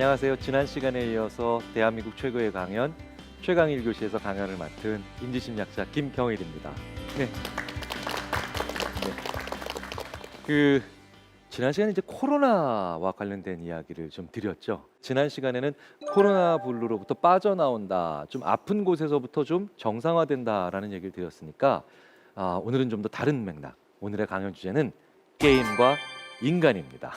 안녕하세요. 지난 시간에 이어서 대한민국 최고의 강연 최강일 교시에서 강연을 맡은 인지심리학자 김경일입니다. 네. 지난 시간에 이제 코로나와 관련된 이야기를 좀 드렸죠. 지난 시간에는 코로나 블루로부터 빠져나온다, 좀 아픈 곳에서부터 좀 정상화된다라는 얘기를 드렸으니까 오늘은 좀 더 다른 맥락. 오늘의 강연 주제는 게임과 인간입니다.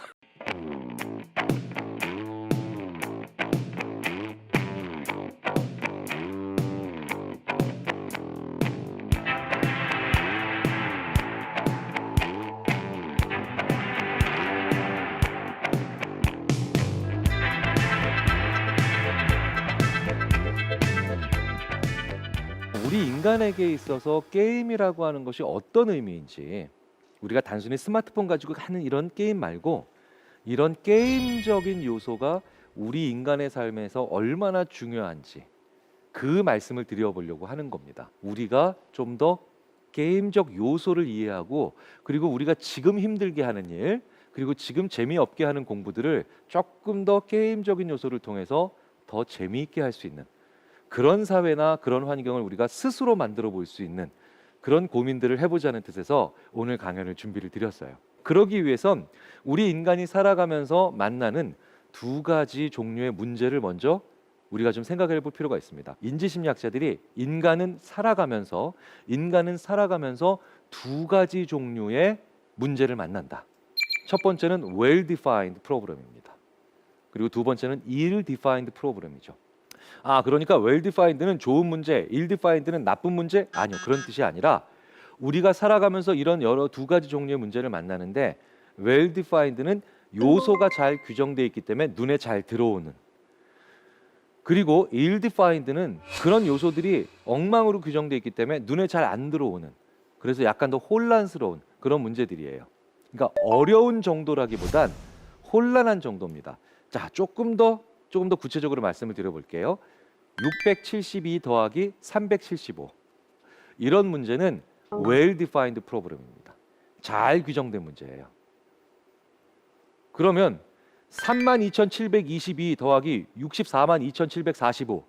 우리 인간에게 있어서 게임이라고 하는 것이 어떤 의미인지, 우리가 단순히 스마트폰 가지고 하는 이런 게임 말고 이런 게임적인 요소가 우리 인간의 삶에서 얼마나 중요한지 그 말씀을 드려보려고 하는 겁니다. 우리가 좀 더 게임적 요소를 이해하고, 그리고 우리가 지금 힘들게 하는 일, 그리고 지금 재미없게 하는 공부들을 조금 더 게임적인 요소를 통해서 더 재미있게 할 수 있는 그런 사회나 그런 환경을 우리가 스스로 만들어 볼 수 있는 그런 고민들을 해보자는 뜻에서 오늘 강연을 준비를 드렸어요. 그러기 위해선 우리 인간이 살아가면서 만나는 두 가지 종류의 문제를 먼저 우리가 좀 생각해 볼 필요가 있습니다. 인지심리학자들이 인간은 살아가면서 두 가지 종류의 문제를 만난다. 첫 번째는 well-defined problem입니다. 그리고 두 번째는 ill-defined problem이죠. 그러니까 well-defined는 좋은 문제, ill-defined는 나쁜 문제? 아니요, 그런 뜻이 아니라 우리가 살아가면서 이런 여러 두 가지 종류의 문제를 만나는데, well-defined는 요소가 잘 규정되어 있기 때문에 눈에 잘 들어오는, 그리고 ill-defined는 그런 요소들이 엉망으로 규정되어 있기 때문에 눈에 잘 안 들어오는, 그래서 약간 더 혼란스러운 그런 문제들이에요. 그러니까 어려운 정도라기보단 혼란한 정도입니다. 자, 조금 더 구체적으로 말씀을 드려볼게요. 672 더하기 375, 이런 문제는 well-defined problem입니다. 잘 규정된 문제예요. 그러면 32,722 더하기 642,745,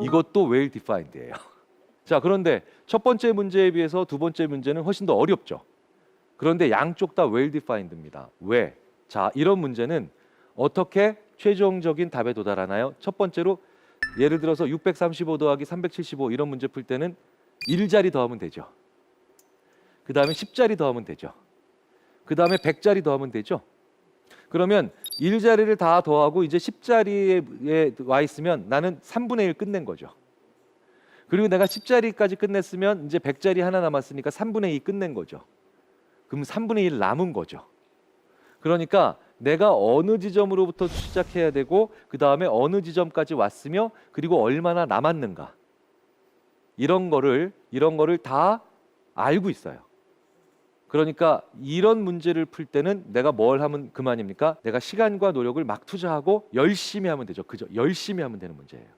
이것도 well-defined예요. 자, 그런데 첫 번째 문제에 비해서 두 번째 문제는 훨씬 더 어렵죠. 그런데 양쪽 다 well-defined입니다. 왜? 자, 이런 문제는 어떻게 최종적인 답에 도달하나요? 첫 번째로 예를 들어서 635 더하기 375 이런 문제 풀 때는 1자리 더하면 되죠. 그 다음에 10자리 더하면 되죠. 그 다음에 100자리 더하면 되죠. 그러면 1자리를 다 더하고 이제 10자리에 와 있으면 나는 3분의 1 끝낸 거죠. 그리고 내가 10자리까지 끝냈으면 이제 100자리 하나 남았으니까 3분의 2 끝낸 거죠. 그럼 3분의 1 남은 거죠. 그러니까 내가 어느 지점으로부터 시작해야 되고 그 다음에 어느 지점까지 왔으며 그리고 얼마나 남았는가, 이런 거를 다 알고 있어요. 그러니까 이런 문제를 풀 때는 내가 뭘 하면 그만입니까? 내가 시간과 노력을 막 투자하고 열심히 하면 되죠. 그죠? 열심히 하면 되는 문제예요.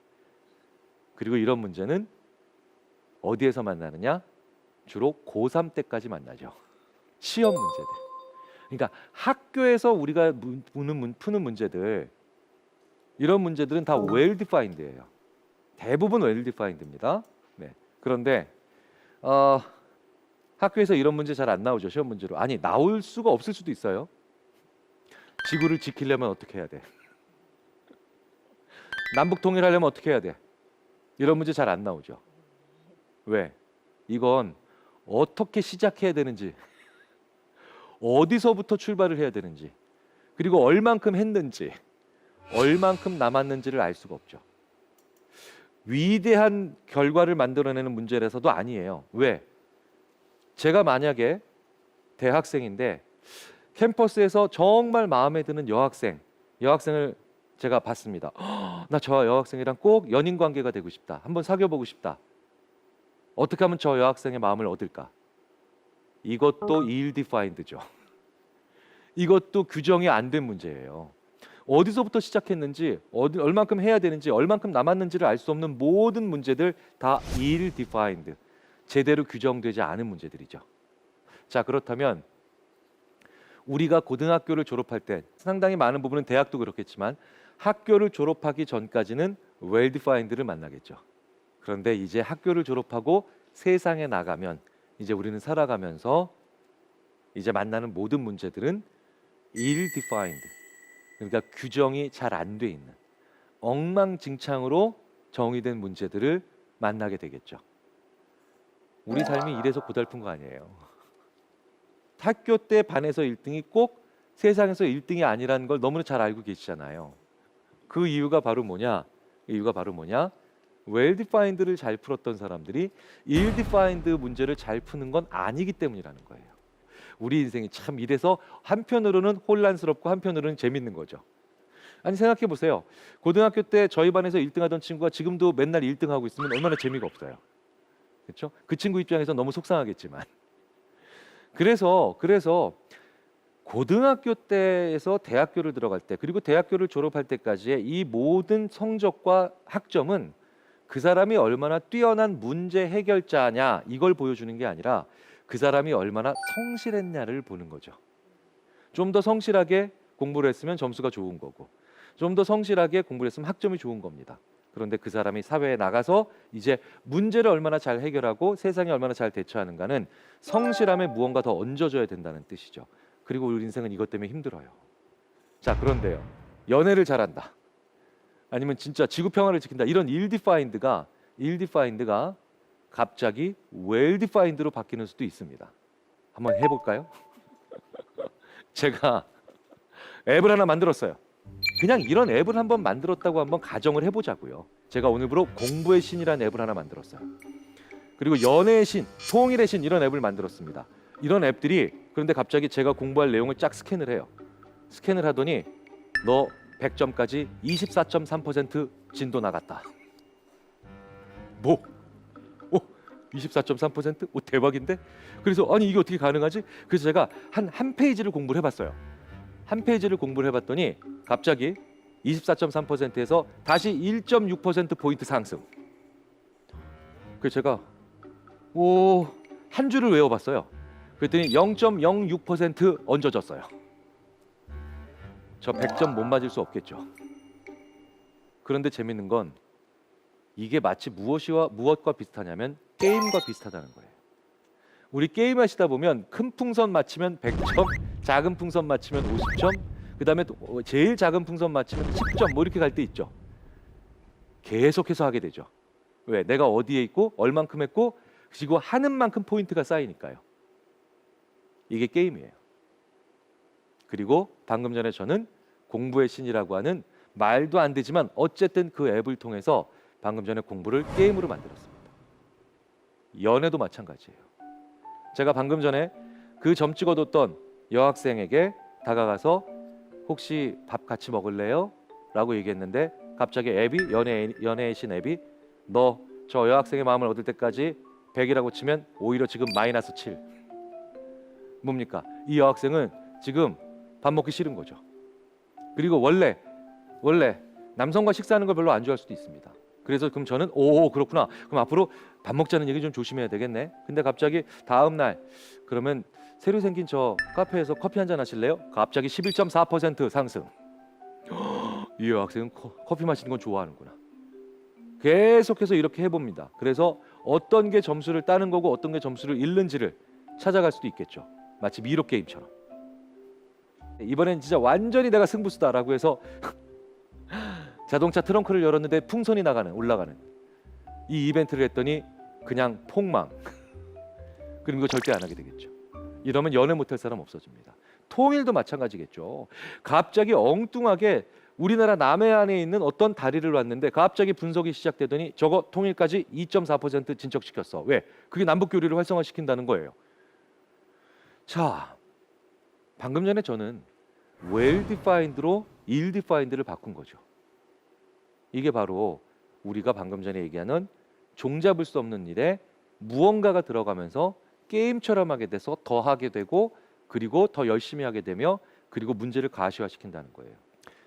그리고 이런 문제는 어디에서 만나느냐? 주로 고3 때까지 만나죠. 시험 문제들. 그러니까 학교에서 우리가 푸는 문제들, 이런 문제들은 다 well-defined예요. 대부분 well-defined입니다. 네. 그런데 학교에서 이런 문제 잘 안 나오죠. 시험 문제로. 아니, 나올 수가 없을 수도 있어요. 지구를 지키려면 어떻게 해야 돼? 남북 통일하려면 어떻게 해야 돼? 이런 문제 잘 안 나오죠. 왜? 이건 어떻게 시작해야 되는지, 어디서부터 출발을 해야 되는지, 그리고 얼만큼 했는지, 얼만큼 남았는지를 알 수가 없죠. 위대한 결과를 만들어내는 문제라서도 아니에요. 왜? 제가 만약에 대학생인데 캠퍼스에서 정말 마음에 드는 여학생을 제가 봤습니다. 나 저 여학생이랑 꼭 연인 관계가 되고 싶다. 한번 사귀어보고 싶다. 어떻게 하면 저 여학생의 마음을 얻을까? 이것도 ill-defined죠. 이것도 규정이 안 된 문제예요. 어디서부터 시작했는지, 얼만큼 해야 되는지, 얼만큼 남았는지를 알 수 없는 모든 문제들 다 ill-defined, 제대로 규정되지 않은 문제들이죠. 자, 그렇다면 우리가 고등학교를 졸업할 때, 상당히 많은 부분은 대학도 그렇겠지만 학교를 졸업하기 전까지는 well-defined를 만나겠죠. 그런데 이제 학교를 졸업하고 세상에 나가면 이제 우리는 살아가면서 이제 만나는 모든 문제들은 ill-defined, 그러니까 규정이 잘 안 돼 있는 엉망진창으로 정의된 문제들을 만나게 되겠죠. 우리 삶이 이래서 고달픈 거 아니에요. 학교 때 반에서 1등이 꼭 세상에서 1등이 아니라는 걸 너무나 잘 알고 계시잖아요. 그 이유가 바로 뭐냐? well-defined를 잘 풀었던 사람들이 ill-defined 문제를 잘 푸는 건 아니기 때문이라는 거예요. 우리 인생이 참 이래서 한편으로는 혼란스럽고 한편으로는 재밌는 거죠. 아니 생각해 보세요. 고등학교 때 저희 반에서 1등 하던 친구가 지금도 맨날 1등 하고 있으면 얼마나 재미가 없어요. 그렇죠? 그 친구 입장에서 너무 속상하겠지만. 그래서 고등학교 때에서 대학교를 들어갈 때 그리고 대학교를 졸업할 때까지의 이 모든 성적과 학점은 그 사람이 얼마나 뛰어난 문제 해결자냐 이걸 보여주는 게 아니라 그 사람이 얼마나 성실했냐를 보는 거죠. 좀 더 성실하게 공부를 했으면 점수가 좋은 거고 좀 더 성실하게 공부를 했으면 학점이 좋은 겁니다. 그런데 그 사람이 사회에 나가서 이제 문제를 얼마나 잘 해결하고 세상에 얼마나 잘 대처하는가는 성실함에 무언가 더 얹어줘야 된다는 뜻이죠. 그리고 우리 인생은 이것 때문에 힘들어요. 자, 그런데요. 연애를 잘한다. 아니면 진짜 지구 평화를 지킨다. 이런 ill-defined가 갑자기 well-defined로 바뀌는 수도 있습니다. 한번 해볼까요? 제가 앱을 하나 만들었어요. 그냥 이런 앱을 한번 만들었다고 한번 가정을 해보자고요. 제가 오늘부로 공부의 신이라는 앱을 하나 만들었어요. 그리고 연애의 신, 통일의 신 이런 앱을 만들었습니다. 이런 앱들이 그런데 갑자기 제가 공부할 내용을 쫙 스캔을 해요. 스캔을 하더니 너 100점까지 24.3% 진도 나갔다. 뭐? 24.3%? 오, 대박인데? 그래서 아니 이게 어떻게 가능하지? 그래서 제가 한 페이지를 공부를 해봤어요. 한 페이지를 공부를 해봤더니 갑자기 24.3%에서 다시 1.6% 포인트 상승. 그래서 제가 한 줄을 외워봤어요. 그랬더니 0.06% 얹어졌어요. 저 100점 못 맞을 수 없겠죠. 그런데 재밌는 건 이게 마치 무엇과 비슷하냐면 게임과 비슷하다는 거예요. 우리 게임 하시다 보면 큰 풍선 맞히면 100점, 작은 풍선 맞히면 50점, 그 다음에 제일 작은 풍선 맞히면 10점 뭐 이렇게 갈 때 있죠. 계속해서 하게 되죠. 왜? 내가 어디에 있고 얼만큼 했고 그리고 하는 만큼 포인트가 쌓이니까요. 이게 게임이에요. 그리고 방금 전에 저는 공부의 신이라고 하는 말도 안 되지만 어쨌든 그 앱을 통해서 방금 전에 공부를 게임으로 만들었습니다. 연애도 마찬가지예요. 제가 방금 전에 그 점 찍어뒀던 여학생에게 다가가서 혹시 밥 같이 먹을래요? 라고 얘기했는데 갑자기 앱이 연애의 신 앱이 너 저 여학생의 마음을 얻을 때까지 100이라고 치면 오히려 지금 마이너스 7. 뭡니까? 이 여학생은 지금 밥 먹기 싫은 거죠. 그리고 원래 남성과 식사하는 걸 별로 안 좋아할 수도 있습니다. 그래서 그럼 저는 그렇구나. 그럼 앞으로 밥 먹자는 얘기 좀 조심해야 되겠네. 근데 갑자기 다음 날 그러면 새로 생긴 저 카페에서 커피 한잔 하실래요? 갑자기 11.4% 상승. 이 여학생은 커피 마시는 건 좋아하는구나. 계속해서 이렇게 해봅니다. 그래서 어떤 게 점수를 따는 거고 어떤 게 점수를 잃는지를 찾아갈 수도 있겠죠. 마치 미로 게임처럼. 이번엔 진짜 완전히 내가 승부수다라고 해서 자동차 트렁크를 열었는데 풍선이 올라가는 이 이벤트를 했더니 그냥 폭망. 그럼 이거 절대 안 하게 되겠죠. 이러면 연애 못할 사람 없어집니다. 통일도 마찬가지겠죠. 갑자기 엉뚱하게 우리나라 남해안에 있는 어떤 다리를 왔는데 갑자기 분석이 시작되더니 저거 통일까지 2.4% 진척시켰어. 왜? 그게 남북교류를 활성화시킨다는 거예요. 자, 방금 전에 저는 well-defined로 ill-defined를 바꾼 거죠. 이게 바로 우리가 방금 전에 얘기하는 종잡을 수 없는 일에 무언가가 들어가면서 게임처럼 하게 돼서 더 하게 되고 그리고 더 열심히 하게 되며 그리고 문제를 가시화시킨다는 거예요.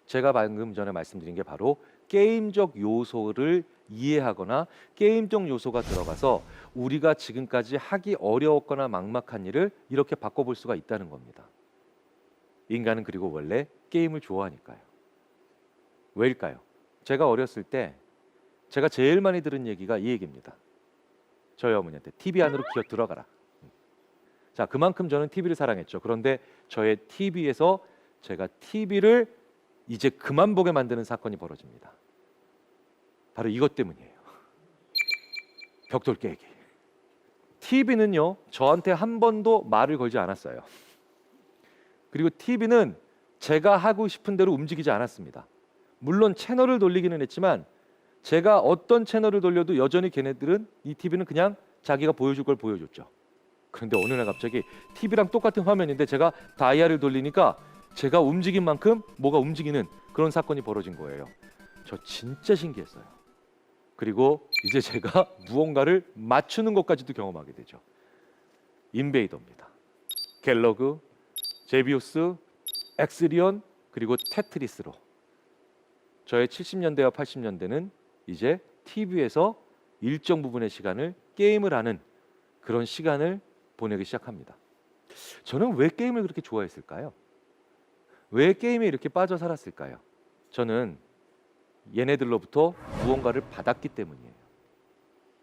제가 방금 전에 말씀드린 게 바로 게임적 요소를 이해하거나 게임적 요소가 들어가서 우리가 지금까지 하기 어려웠거나 막막한 일을 이렇게 바꿔볼 수가 있다는 겁니다. 인간은 그리고 원래 게임을 좋아하니까요. 왜일까요? 제가 어렸을 때 제가 제일 많이 들은 얘기가 이 얘기입니다. 저희 어머니한테 TV 안으로 기어 들어가라. 자, 그만큼 저는 TV를 사랑했죠. 그런데 저의 TV에서 제가 TV를 이제 그만 보게 만드는 사건이 벌어집니다. 바로 이것 때문이에요. 벽돌 깨기. TV는요, 저한테 한 번도 말을 걸지 않았어요. 그리고 TV는 제가 하고 싶은 대로 움직이지 않았습니다. 물론 채널을 돌리기는 했지만 제가 어떤 채널을 돌려도 여전히 걔네들은 이 TV는 그냥 자기가 보여줄 걸 보여줬죠. 그런데 어느 날 갑자기 TV랑 똑같은 화면인데 제가 다이아를 돌리니까 제가 움직인 만큼 뭐가 움직이는 그런 사건이 벌어진 거예요. 저 진짜 신기했어요. 그리고 이제 제가 무언가를 맞추는 것까지도 경험하게 되죠. 인베이더입니다. 갤러그, 제비우스, 엑스리온, 그리고 테트리스로 저의 70년대와 80년대는 이제 TV에서 일정 부분의 시간을 게임을 하는 그런 시간을 보내기 시작합니다. 저는 왜 게임을 그렇게 좋아했을까요? 왜 게임에 이렇게 빠져 살았을까요? 저는 얘네들로부터 무언가를 받았기 때문이에요.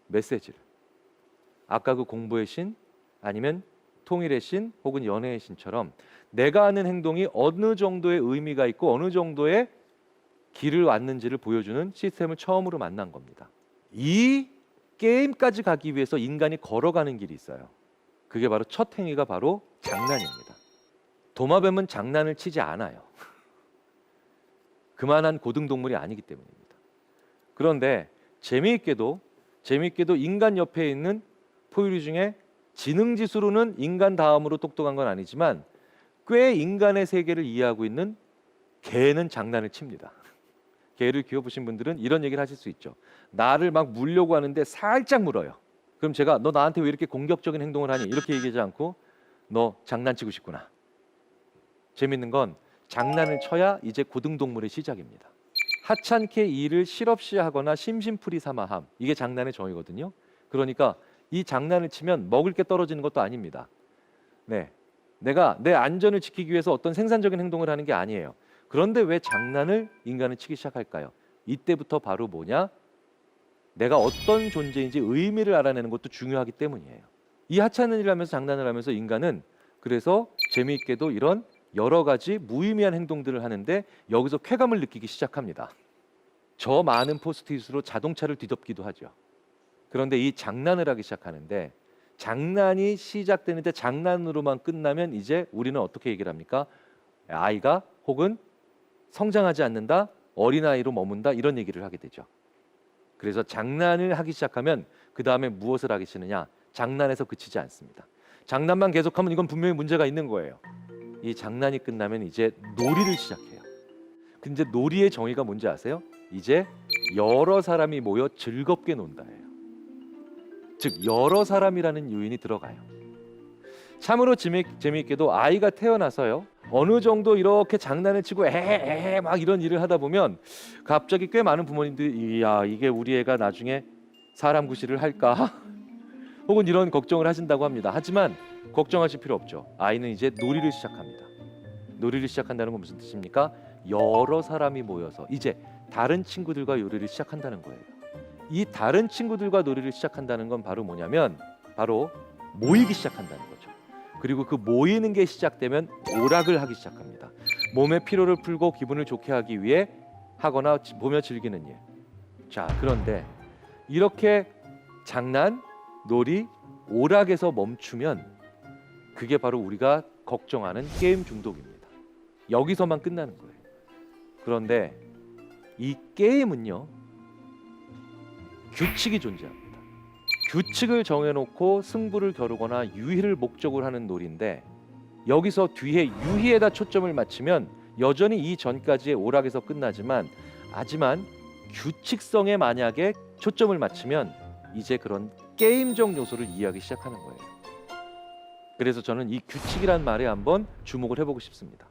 메시지를. 아까 그 공부의 신 아니면 통일의 신 혹은 연애의 신처럼 내가 하는 행동이 어느 정도의 의미가 있고 어느 정도의 길을 왔는지를 보여주는 시스템을 처음으로 만난 겁니다. 이 게임까지 가기 위해서 인간이 걸어가는 길이 있어요. 그게 바로 첫 행위가 바로 장난입니다. 도마뱀은 장난을 치지 않아요. 그만한 고등동물이 아니기 때문입니다. 그런데 재미있게도 인간 옆에 있는 포유류 중에 지능지수로는 인간 다음으로 똑똑한 건 아니지만 꽤 인간의 세계를 이해하고 있는 개는 장난을 칩니다. 개를 키워보신 분들은 이런 얘기를 하실 수 있죠. 나를 막 물려고 하는데 살짝 물어요. 그럼 제가 너 나한테 왜 이렇게 공격적인 행동을 하니? 이렇게 얘기하지 않고 너 장난치고 싶구나. 재밌는 건 장난을 쳐야 이제 고등동물의 시작입니다. 하찮게 일을 실없이 하거나 심심풀이 삼아 함. 이게 장난의 정의거든요. 그러니까 이 장난을 치면 먹을 게 떨어지는 것도 아닙니다. 네, 내가 내 안전을 지키기 위해서 어떤 생산적인 행동을 하는 게 아니에요. 그런데 왜 장난을 인간은 치기 시작할까요? 이때부터 바로 뭐냐? 내가 어떤 존재인지 의미를 알아내는 것도 중요하기 때문이에요. 이 하찮은 일을 하면서 장난을 하면서 인간은 그래서 재미있게도 이런 여러 가지 무의미한 행동들을 하는데 여기서 쾌감을 느끼기 시작합니다. 저 많은 포스트잇으로 자동차를 뒤덮기도 하죠. 그런데 이 장난을 하기 시작하는데 장난이 시작되는데 장난으로만 끝나면 이제 우리는 어떻게 얘기를 합니까? 아이가 혹은 성장하지 않는다, 어린아이로 머문다 이런 얘기를 하게 되죠. 그래서 장난을 하기 시작하면 그 다음에 무엇을 하기 싫으냐? 장난에서 그치지 않습니다. 장난만 계속하면 이건 분명히 문제가 있는 거예요. 이 장난이 끝나면 이제 놀이를 시작해요. 근데 놀이의 정의가 뭔지 아세요? 이제 여러 사람이 모여 즐겁게 논다예요. 즉 여러 사람이라는 요인이 들어가요. 참으로 재미있게도 아이가 태어나서요. 어느 정도 이렇게 장난을 치고 에헤 막 이런 일을 하다 보면 갑자기 꽤 많은 부모님들이 이야 이게 우리 애가 나중에 사람 구실을 할까? 혹은 이런 걱정을 하신다고 합니다. 하지만 걱정하실 필요 없죠. 아이는 이제 놀이를 시작합니다. 놀이를 시작한다는 건 무슨 뜻입니까? 여러 사람이 모여서 이제 다른 친구들과 놀이를 시작한다는 거예요. 이 다른 친구들과 놀이를 시작한다는 건 바로 뭐냐면 바로 모이기 시작한다는 거죠. 그리고 그 모이는 게 시작되면 오락을 하기 시작합니다. 몸의 피로를 풀고 기분을 좋게 하기 위해 하거나 보며 즐기는 일. 자, 그런데 이렇게 장난, 놀이, 오락에서 멈추면 그게 바로 우리가 걱정하는 게임 중독입니다. 여기서만 끝나는 거예요. 그런데 이 게임은요, 규칙이 존재합니다. 규칙을 정해놓고 승부를 겨루거나 유희를 목적으로 하는 놀이인데 여기서 뒤에 유희에다 초점을 맞추면 여전히 이 전까지의 오락에서 끝나지만 하지만 규칙성에 만약에 초점을 맞추면 이제 그런 게임적 요소를 이해하기 시작하는 거예요. 그래서 저는 이 규칙이란 말에 한번 주목을 해보고 싶습니다.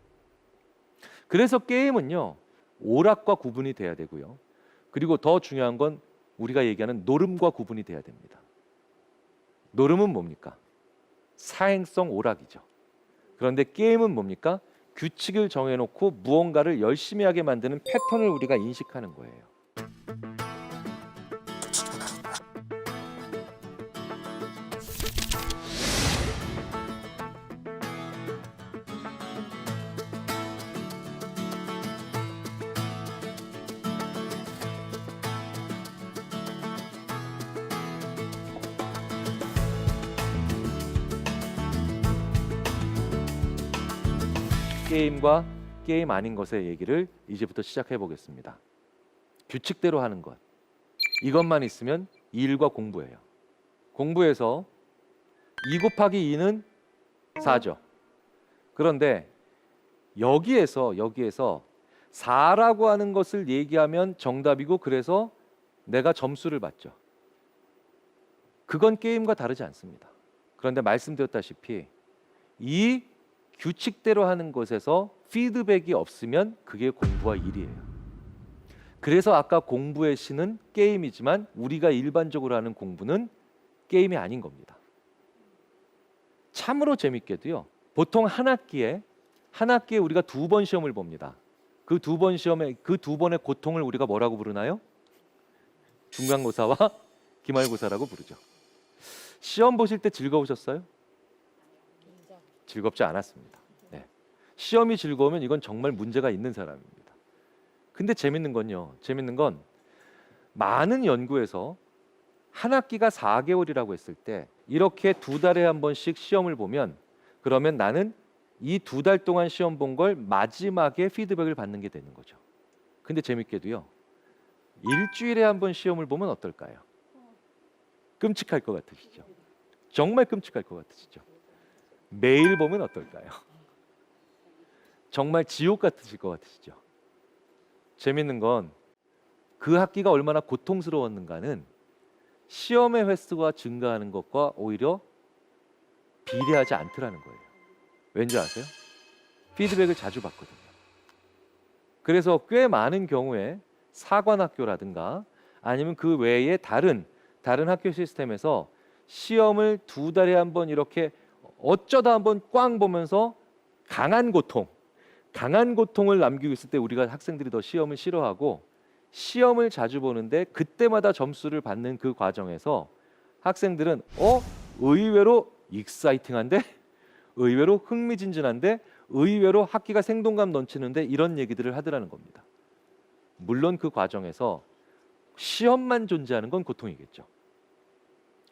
그래서 게임은요, 오락과 구분이 돼야 되고요. 그리고 더 중요한 건 우리가 얘기하는 노름과 구분이 돼야 됩니다. 노름은 뭡니까? 사행성 오락이죠. 그런데 게임은 뭡니까? 규칙을 정해놓고 무언가를 열심히 하게 만드는 패턴을 우리가 인식하는 거예요. 게임과 게임 아닌 것의 얘기를 이제부터 시작해 보겠습니다. 규칙대로 하는 것. 이것만 있으면 일과 공부예요. 공부에서 2 곱하기 2는 4죠. 그런데 여기에서 4라고 하는 것을 얘기하면 정답이고 그래서 내가 점수를 받죠. 그건 게임과 다르지 않습니다. 그런데 말씀드렸다시피 이 규칙대로 하는 것에서 피드백이 없으면 그게 공부와 일이에요. 그래서 아까 공부의 신은 게임이지만 우리가 일반적으로 하는 공부는 게임이 아닌 겁니다. 참으로 재밌게도요. 보통 한 학기에 우리가 2번 시험을 봅니다. 그 2번 시험에 그 2번의 고통을 우리가 뭐라고 부르나요? 중간고사와 기말고사라고 부르죠. 시험 보실 때 즐거우셨어요? 즐겁지 않았습니다. 네. 시험이 즐거우면 이건 정말 문제가 있는 사람입니다. 근데 재밌는 건 많은 연구에서 한 학기가 4개월이라고 했을 때 이렇게 2달에 한 번씩 시험을 보면 그러면 나는 이 2달 동안 시험 본 걸 마지막에 피드백을 받는 게 되는 거죠. 근데 재밌게도요. 일주일에 한 번 시험을 보면 어떨까요? 끔찍할 것 같으시죠? 정말 끔찍할 것 같으시죠? 매일 보면 어떨까요? 정말 지옥 같으실 것 같으시죠? 재밌는 건 그 학기가 얼마나 고통스러웠는가는 시험의 횟수가 증가하는 것과 오히려 비례하지 않더라는 거예요. 왠지 아세요? 피드백을 자주 받거든요. 그래서 꽤 많은 경우에 사관학교라든가 아니면 그 외에 다른 학교 시스템에서 시험을 2달에 한 번 이렇게 어쩌다 한번 꽝 보면서 강한 고통을 남기고 있을 때 우리가 학생들이 더 시험을 싫어하고 시험을 자주 보는데 그때마다 점수를 받는 그 과정에서 학생들은 의외로 익사이팅한데 의외로 흥미진진한데 의외로 학기가 생동감 넘치는데 이런 얘기들을 하더라는 겁니다. 물론 그 과정에서 시험만 존재하는 건 고통이겠죠.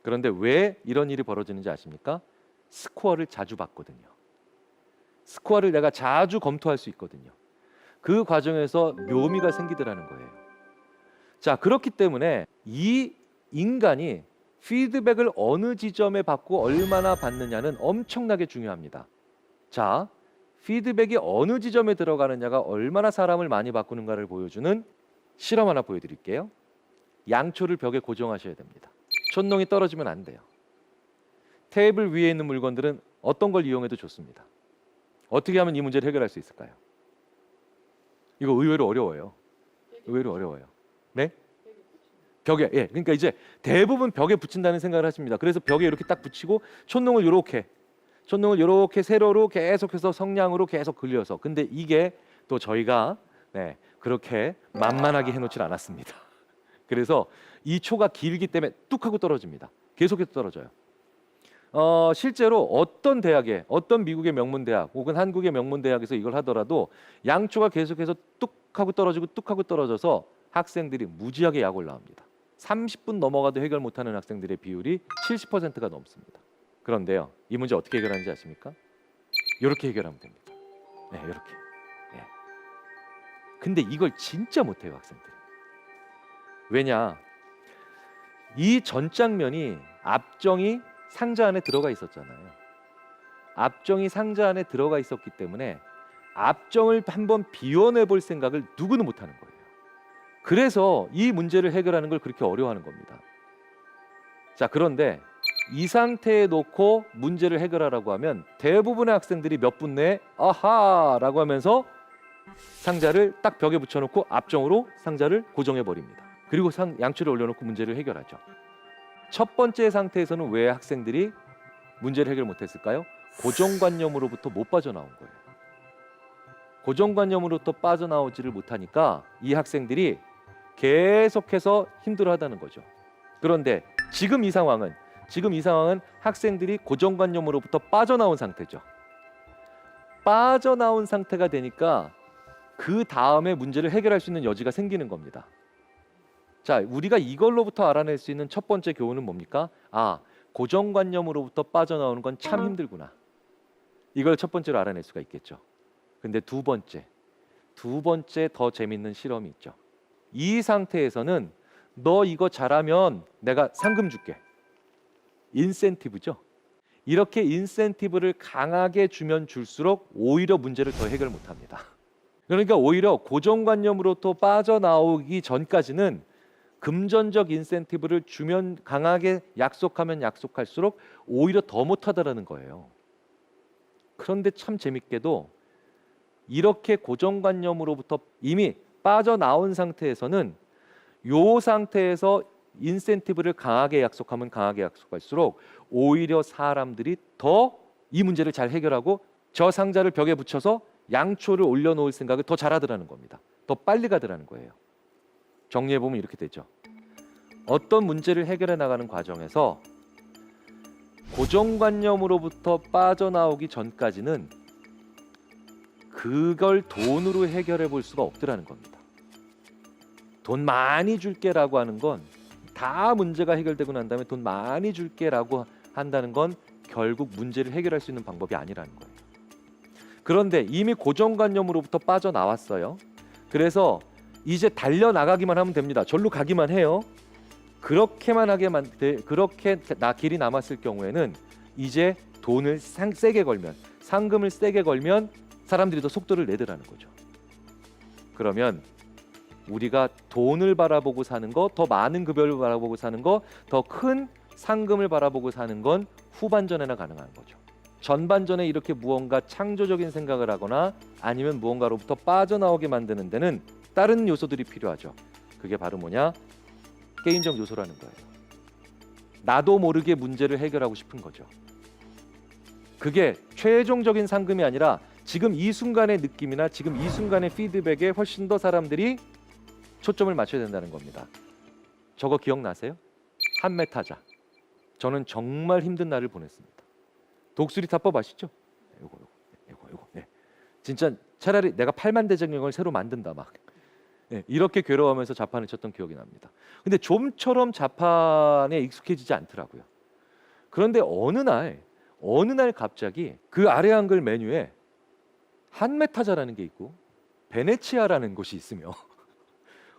그런데 왜 이런 일이 벌어지는지 아십니까? 스코어를 자주 받거든요. 스코어를 내가 자주 검토할 수 있거든요. 그 과정에서 묘미가 생기더라는 거예요. 자, 그렇기 때문에 이 인간이 피드백을 어느 지점에 받고 얼마나 받느냐는 엄청나게 중요합니다. 자, 피드백이 어느 지점에 들어가느냐가 얼마나 사람을 많이 바꾸는가를 보여주는 실험 하나 보여드릴게요. 양초를 벽에 고정하셔야 됩니다. 촛농이 떨어지면 안 돼요. 테이블 위에 있는 물건들은 어떤 걸 이용해도 좋습니다. 어떻게 하면 이 문제를 해결할 수 있을까요? 이거 의외로 어려워요. 네? 벽에, 그러니까 이제 대부분 벽에 붙인다는 생각을 하십니다. 그래서 벽에 이렇게 딱 붙이고 촛농을 이렇게 세로로 계속해서 성냥으로 계속 그려서. 근데 이게 또 저희가 그렇게 만만하게 해놓질 않았습니다. 그래서 이 초가 길기 때문에 뚝 하고 떨어집니다. 계속해서 떨어져요. 실제로 어떤 대학에, 어떤 미국의 명문대학 혹은 한국의 명문대학에서 이걸 하더라도 양초가 계속해서 뚝 하고 떨어지고 뚝 하고 떨어져서 학생들이 무지하게 약 올라옵니다. 30분 넘어가도 해결 못하는 학생들의 비율이 70%가 넘습니다. 그런데요, 이 문제 어떻게 해결하는지 아십니까? 이렇게 해결하면 됩니다. 이렇게. 근데 이걸 진짜 못해요, 학생들이. 왜냐? 이 전장면이 앞정이 상자 안에 들어가 있었잖아요. 앞정이 상자 안에 들어가 있었기 때문에 앞정을 한번 비워내볼 생각을 누구는 못하는 거예요. 그래서 이 문제를 해결하는 걸 그렇게 어려워하는 겁니다. 자, 그런데 이 상태에 놓고 문제를 해결하라고 하면 대부분의 학생들이 몇 분 내에 아하라고 하면서 상자를 딱 벽에 붙여놓고 앞정으로 상자를 고정해 버립니다. 그리고 양초를 올려놓고 문제를 해결하죠. 첫 번째 상태에서는 왜 학생들이 문제를 해결 못했을까요? 고정관념으로부터 못 빠져나온 거예요. 고정관념으로부터 빠져나오지를 못하니까 이 학생들이 계속해서 힘들어하다는 거죠. 그런데 지금 이 상황은 학생들이 고정관념으로부터 빠져나온 상태죠. 빠져나온 상태가 되니까 그 다음에 문제를 해결할 수 있는 여지가 생기는 겁니다. 자, 우리가 이걸로부터 알아낼 수 있는 첫 번째 교훈은 뭡니까? 아, 고정관념으로부터 빠져나오는 건 참 힘들구나. 이걸 첫 번째로 알아낼 수가 있겠죠. 근데 두 번째 더 재밌는 실험이 있죠. 이 상태에서는 너 이거 잘하면 내가 상금 줄게. 인센티브죠. 이렇게 인센티브를 강하게 주면 줄수록 오히려 문제를 더 해결 못합니다. 그러니까 오히려 고정관념으로부터 빠져나오기 전까지는 금전적 인센티브를 주면 강하게 약속하면 약속할수록 오히려 더 못하다라는 거예요. 그런데 참 재밌게도 이렇게 고정관념으로부터 이미 빠져나온 상태에서는 요 상태에서 인센티브를 강하게 약속하면 강하게 약속할수록 오히려 사람들이 더 이 문제를 잘 해결하고 저 상자를 벽에 붙여서 양초를 올려놓을 생각을 더 잘하더라는 겁니다. 더 빨리 가더라는 거예요. 정리해보면 이렇게 되죠. 어떤 문제를 해결해 나가는 과정에서 고정관념으로부터 빠져나오기 전까지는 그걸 돈으로 해결해 볼 수가 없더라는 겁니다. 돈 많이 줄게라고 하는 건 다 문제가 해결되고 난 다음에 돈 많이 줄게라고 한다는 건 결국 문제를 해결할 수 있는 방법이 아니라는 거예요. 그런데 이미 고정관념으로부터 빠져나왔어요. 그래서 이제 달려나가기만 하면 됩니다. 절로 가기만 해요. 그렇게 나 길이 남았을 경우에는 이제 돈을 세게 걸면, 상금을 세게 걸면 사람들이 더 속도를 내더라는 거죠. 그러면 우리가 돈을 바라보고 사는 거, 더 많은 급여를 바라보고 사는 거, 더 큰 상금을 바라보고 사는 건 후반전에나 가능한 거죠. 전반전에 이렇게 무언가 창조적인 생각을 하거나 아니면 무언가로부터 빠져나오게 만드는 데는 다른 요소들이 필요하죠. 그게 바로 뭐냐? 게임적 요소라는 거예요. 나도 모르게 문제를 해결하고 싶은 거죠. 그게 최종적인 상금이 아니라 지금 이 순간의 느낌이나 지금 이 순간의 피드백에 훨씬 더 사람들이 초점을 맞춰야 된다는 겁니다. 저거 기억나세요? 한메타자. 저는 정말 힘든 날을 보냈습니다. 독수리 타법 아시죠? 이거. 네. 진짜 차라리 내가 8만 대장경을 새로 만든다 막. 네, 이렇게 괴로워하면서 자판을 쳤던 기억이 납니다. 근데 좀처럼 자판에 익숙해지지 않더라고요. 그런데 어느 날 갑자기 그 아래 한글 메뉴에 한메타자라는 게 있고 베네치아라는 곳이 있으며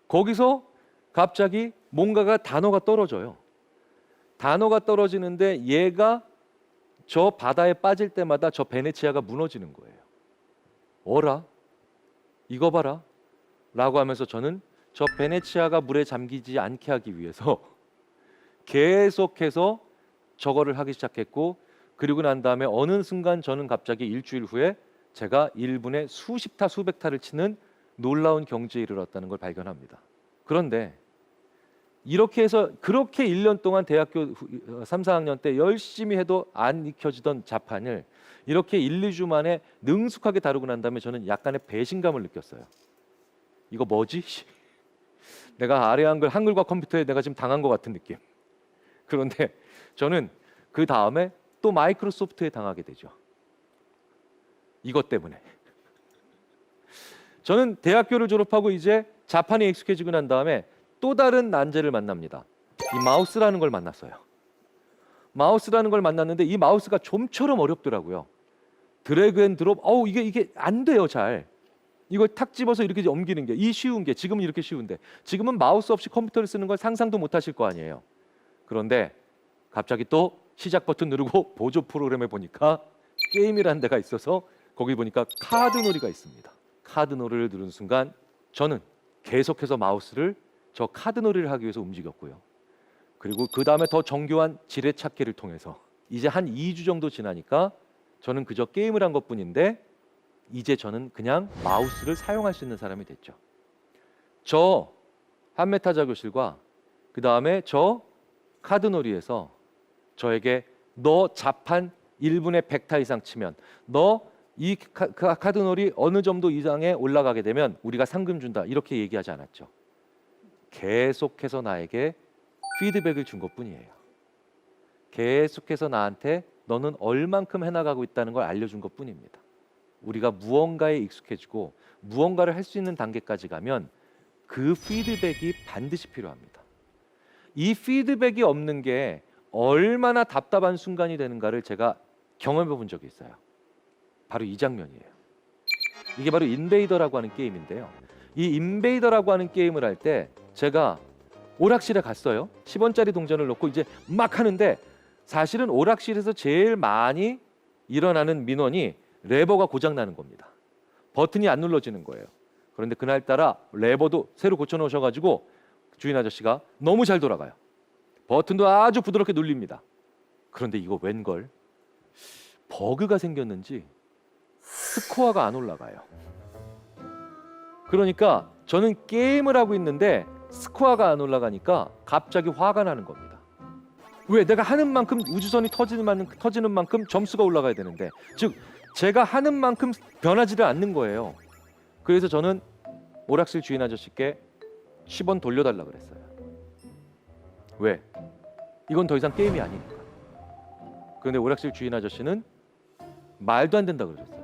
거기서 갑자기 뭔가가 단어가 떨어져요. 단어가 떨어지는데 얘가 저 바다에 빠질 때마다 저 베네치아가 무너지는 거예요. 어라? 이거 봐라. 라고 하면서 저는 저 베네치아가 물에 잠기지 않게 하기 위해서 계속해서 저거를 하기 시작했고, 그리고 난 다음에 어느 순간 저는 갑자기 일주일 후에 제가 1분에 수십 타 수백 타를 치는 놀라운 경지에 이르렀다는 걸 발견합니다. 그런데 이렇게 해서 그렇게 1년 동안 대학교 3, 4학년 때 열심히 해도 안 익혀지던 자판을 이렇게 1, 2주 만에 능숙하게 다루고 난 다음에 저는 약간의 배신감을 느꼈어요. 이거 뭐지? 내가 아래 한글과 컴퓨터에 내가 지금 당한 것 같은 느낌. 그런데 저는 그 다음에 또 마이크로소프트에 당하게 되죠. 이것 때문에. 저는 대학교를 졸업하고 이제 자판에 익숙해지고 난 다음에 또 다른 난제를 만납니다. 이 마우스라는 걸 만났어요. 마우스라는 걸 만났는데 이 마우스가 좀처럼 어렵더라고요. 드래그 앤 드롭, 이게 안 돼요, 잘. 이걸 탁 집어서 이렇게 옮기는 게 이 쉬운 게 지금은 이렇게 쉬운데 지금은 마우스 없이 컴퓨터를 쓰는 걸 상상도 못 하실 거 아니에요. 그런데 갑자기 또 시작 버튼 누르고 보조 프로그램에 보니까 게임이라는 데가 있어서 거기 보니까 카드놀이가 있습니다. 카드놀이를 누른 순간 저는 계속해서 마우스를 저 카드놀이를 하기 위해서 움직였고요. 그리고 그 다음에 더 정교한 지뢰찾기를 통해서 이제 한 2주 정도 지나니까 저는 그저 게임을 한 것뿐인데 이제 저는 그냥 마우스를 사용할 수 있는 사람이 됐죠. 저 한메타자 교실과 그 다음에 저 카드놀이에서 저에게 너 자판 1분에 100타 이상 치면, 너 이 카드놀이 어느 정도 이상에 올라가게 되면 우리가 상금 준다 이렇게 얘기하지 않았죠. 계속해서 나에게 피드백을 준 것뿐이에요. 계속해서 나한테 너는 얼만큼 해나가고 있다는 걸 알려준 것뿐입니다. 우리가 무언가에 익숙해지고 무언가를 할 수 있는 단계까지 가면 그 피드백이 반드시 필요합니다. 이 피드백이 없는 게 얼마나 답답한 순간이 되는가를 제가 경험해 본 적이 있어요. 바로 이 장면이에요. 이게 바로 인베이더라고 하는 게임인데요. 이 인베이더라고 하는 게임을 할 때 제가 오락실에 갔어요. 10원짜리 동전을 넣고 이제 막 하는데 사실은 오락실에서 제일 많이 일어나는 민원이 레버가 고장 나는 겁니다. 버튼이 안 눌러지는 거예요. 그런데 그날따라 레버도 새로 고쳐 놓으셔가지고 주인 아저씨가 너무 잘 돌아가요. 버튼도 아주 부드럽게 눌립니다. 그런데 이거 웬걸 버그가 생겼는지 스코어가 안 올라가요. 그러니까 저는 게임을 하고 있는데 스코어가 안 올라가니까 갑자기 화가 나는 겁니다. 왜? 내가 하는 만큼 우주선이 터지는 만큼 점수가 올라가야 되는데, 즉 제가 하는 만큼 변하지를 않는 거예요. 그래서 저는 오락실 주인 아저씨께 10원 돌려달라 그랬어요. 왜? 이건 더 이상 게임이 아니니까. 그런데 오락실 주인 아저씨는 말도 안 된다 그러셨어요.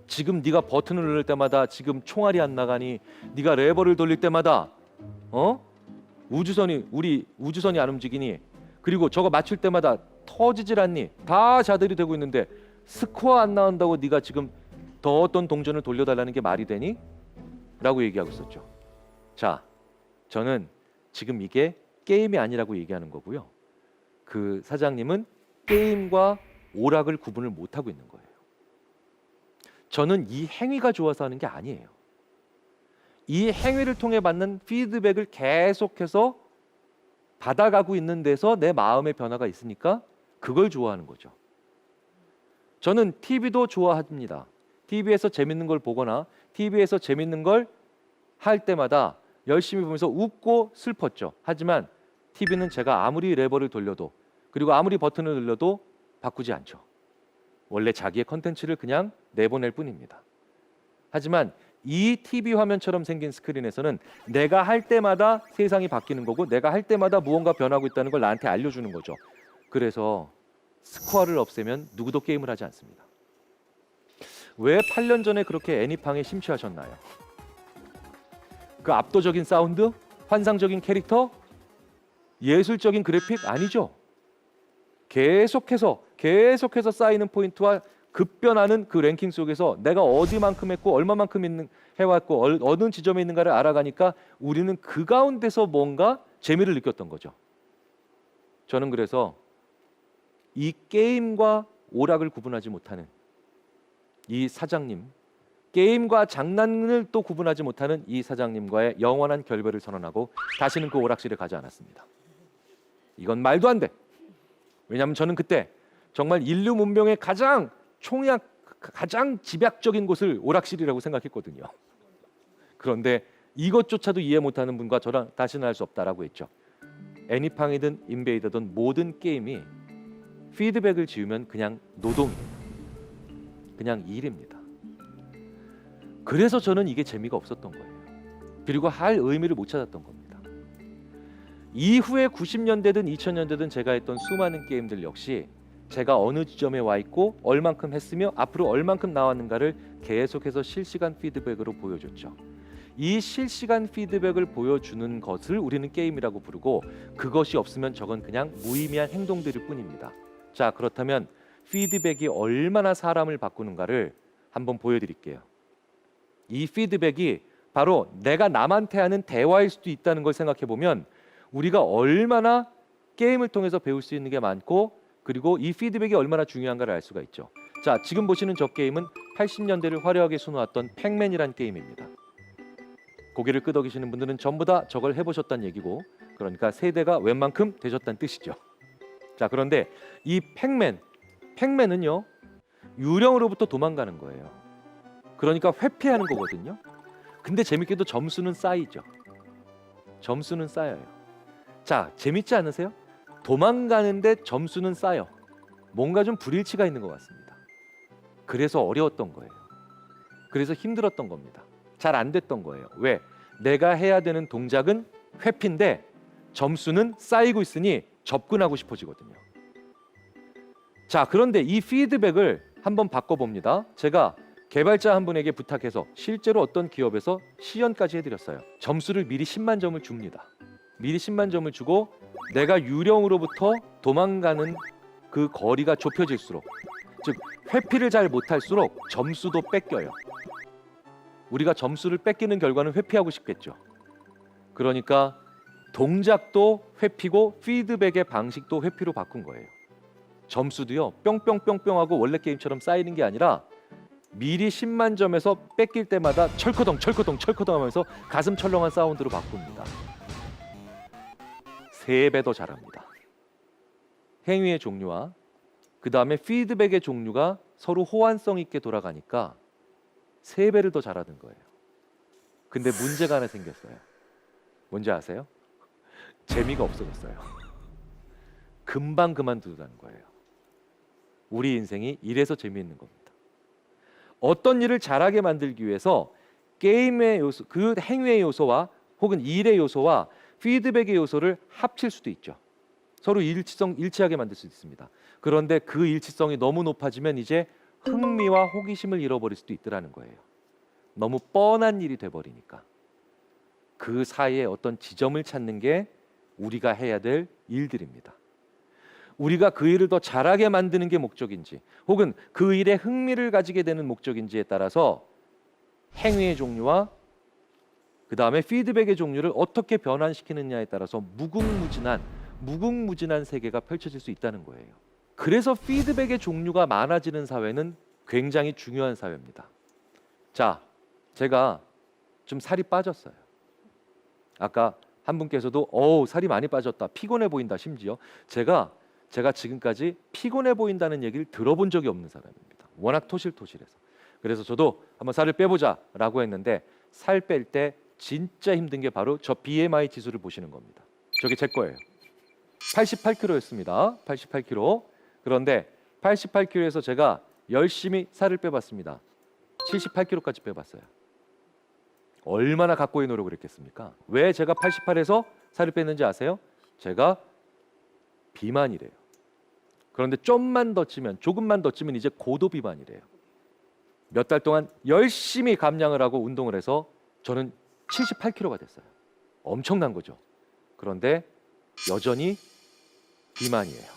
지금 네가 버튼을 누를 때마다 지금 총알이 안 나가니, 네가 레버를 돌릴 때마다 우리 우주선이 안 움직이니, 그리고 저거 맞출 때마다 터지질 않니? 다 자들이 되고 있는데 스코어 안 나온다고 네가 지금 더 어떤 동전을 돌려달라는 게 말이 되니? 라고 얘기하고 있었죠. 자, 저는 지금 이게 게임이 아니라고 얘기하는 거고요. 그 사장님은 게임과 오락을 구분을 못하고 있는 거예요. 저는 이 행위가 좋아서 하는 게 아니에요. 이 행위를 통해 받는 피드백을 계속해서 받아가고 있는 데서 내 마음의 변화가 있으니까 그걸 좋아하는 거죠. 저는 TV도 좋아합니다. TV에서 재밌는 걸 보거나 TV에서 재밌는 걸 할 때마다 열심히 보면서 웃고 슬펐죠. 하지만 TV는 제가 아무리 레버를 돌려도, 그리고 아무리 버튼을 눌러도 바꾸지 않죠. 원래 자기의 컨텐츠를 그냥 내보낼 뿐입니다. 하지만 이 TV 화면처럼 생긴 스크린에서는 내가 할 때마다 세상이 바뀌는 거고, 내가 할 때마다 무언가 변하고 있다는 걸 나한테 알려주는 거죠. 그래서 스코어를 없애면 누구도 게임을 하지 않습니다. 왜 8년 전에 그렇게 애니팡에 심취하셨나요? 그 압도적인 사운드, 환상적인 캐릭터, 예술적인 그래픽 아니죠. 계속해서 쌓이는 포인트와 급변하는 그 랭킹 속에서 내가 어디만큼 했고 얼마만큼 해왔고 어느 지점에 있는가를 알아가니까 우리는 그 가운데서 뭔가 재미를 느꼈던 거죠. 저는 그래서 이 게임과 오락을 구분하지 못하는 이 사장님, 게임과 장난을 또 구분하지 못하는 이 사장님과의 영원한 결별을 선언하고 다시는 그 오락실에 가지 않았습니다. 이건 말도 안 돼. 왜냐하면 저는 그때 정말 인류 문명의 가장 집약적인 곳을 오락실이라고 생각했거든요. 그런데 이것조차도 이해 못하는 분과 저랑 다시는 할 수 없다라고 했죠. 애니팡이든 인베이더든 모든 게임이 피드백을 지우면 그냥 노동이에요. 그냥 일입니다. 그래서 저는 이게 재미가 없었던 거예요. 그리고 할 의미를 못 찾았던 겁니다. 이후에 90년대든 2000년대든 제가 했던 수많은 게임들 역시 제가 어느 지점에 와 있고 얼만큼 했으며 앞으로 얼만큼 나왔는가를 계속해서 실시간 피드백으로 보여줬죠. 이 실시간 피드백을 보여주는 것을 우리는 게임이라고 부르고, 그것이 없으면 저건 그냥 무의미한 행동들일 뿐입니다. 자, 그렇다면 피드백이 얼마나 사람을 바꾸는가를 한번 보여드릴게요. 이 피드백이 바로 내가 남한테 하는 대화일 수도 있다는 걸 생각해 보면 우리가 얼마나 게임을 통해서 배울 수 있는 게 많고, 그리고 이 피드백이 얼마나 중요한가를 알 수가 있죠. 자, 지금 보시는 저 게임은 80년대를 화려하게 수놓았던 팩맨이란 게임입니다. 고개를 끄덕이시는 분들은 전부 다 저걸 해보셨다는 얘기고, 그러니까 세대가 웬만큼 되셨다는 뜻이죠. 자, 그런데 이 팩맨은요, 유령으로부터 도망가는 거예요. 그러니까 회피하는 거거든요. 근데 재밌게도 점수는 쌓이죠. 점수는 쌓여요. 자, 재밌지 않으세요? 도망가는데 점수는 쌓여. 뭔가 좀 불일치가 있는 것 같습니다. 그래서 어려웠던 거예요. 그래서 힘들었던 겁니다. 잘 안 됐던 거예요. 왜? 내가 해야 되는 동작은 회피인데 점수는 쌓이고 있으니 접근하고 싶어지거든요. 자, 그런데 이 피드백을 한번 바꿔봅니다. 제가 개발자 한 분에게 부탁해서 실제로 어떤 기업에서 시연까지 해드렸어요. 점수를 미리 10만 점을 줍니다. 미리 10만 점을 주고 내가 유령으로부터 도망가는 그 거리가 좁혀질수록, 즉 회피를 잘 못할수록 점수도 뺏겨요. 우리가 점수를 뺏기는 결과는 회피하고 싶겠죠. 그러니까 동작도 회피고 피드백의 방식도 회피로 바꾼 거예요. 점수도요 뿅뿅뿅뿅하고 원래 게임처럼 쌓이는 게 아니라 미리 10만 점에서 뺏길 때마다 철커덩 철커덩 철커덩 하면서 가슴 철렁한 사운드로 바꿉니다. 3배 더 잘합니다. 행위의 종류와 그 다음에 피드백의 종류가 서로 호환성 있게 돌아가니까 3배를 더 잘하는 거예요. 근데 문제가 하나 생겼어요. 뭔지 아세요? 재미가 없어졌어요. 금방 그만두다는 거예요. 우리 인생이 이래서 재미있는 겁니다. 어떤 일을 잘하게 만들기 위해서 게임의 요소, 그 행위의 요소와 혹은 일의 요소와 피드백의 요소를 합칠 수도 있죠. 서로 일치하게 만들 수 있습니다. 그런데 그 일치성이 너무 높아지면 이제 흥미와 호기심을 잃어버릴 수도 있더라는 거예요. 너무 뻔한 일이 돼버리니까. 그 사이에 어떤 지점을 찾는 게 우리가 해야 될 일들입니다. 우리가 그 일을 더 잘하게 만드는 게 목적인지 혹은 그 일에 흥미를 가지게 되는 목적인지에 따라서 행위의 종류와 그 다음에 피드백의 종류를 어떻게 변환시키느냐에 따라서 무궁무진한 세계가 펼쳐질 수 있다는 거예요. 그래서 피드백의 종류가 많아지는 사회는 굉장히 중요한 사회입니다. 자, 제가 좀 살이 빠졌어요. 아까 한 분께서도 살이 많이 빠졌다, 피곤해 보인다. 심지어 제가 지금까지 피곤해 보인다는 얘기를 들어본 적이 없는 사람입니다. 워낙 토실토실해서. 그래서 저도 한번 살을 빼보자 라고 했는데 살 뺄 때 진짜 힘든 게 바로 저 BMI 지수를 보시는 겁니다. 저게 제 거예요. 88kg였습니다. 88kg. 그런데 88kg에서 제가 열심히 살을 빼봤습니다. 78kg까지 빼봤어요. 얼마나 각고의 노력을 했겠습니까? 왜 제가 88에서 살을 뺐는지 아세요? 제가 비만이래요. 그런데 조금만 더 찌면 이제 고도 비만이래요. 몇 달 동안 열심히 감량을 하고 운동을 해서 저는 78kg가 됐어요. 엄청난 거죠. 그런데 여전히 비만이에요.